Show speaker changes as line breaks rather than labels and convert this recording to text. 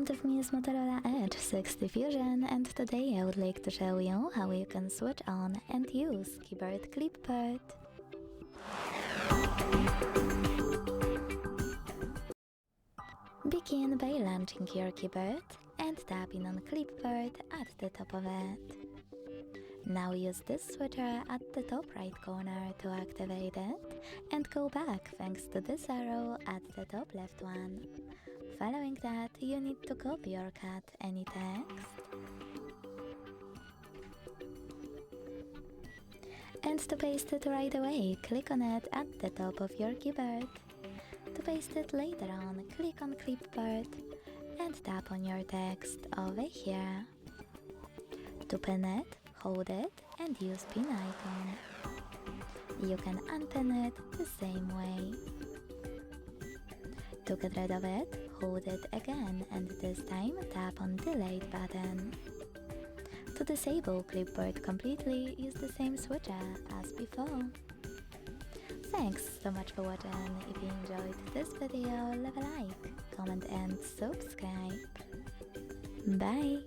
front of me is Motorola Edge 60 Fusion, and today I would like to show you how you can switch on and use keyboard Clipboard. Begin by launching your keyboard and tapping on Clipboard at the top of it. Now use this switcher at the top right corner to activate it, and go back thanks to this arrow at the top left one. Following that, you need to copy or cut any text. And to paste it right away, click on it at the top of your keyboard. To paste it later on, click on Clipboard and tap on your text over here. To pin it, hold it and use pin icon. You can unpin it the same way. To get rid of it, hold it again and this time tap on Delete button. To disable Clipboard completely, use the same switcher as before. Thanks so much for watching. If you enjoyed this video, leave a like, comment and subscribe. Bye!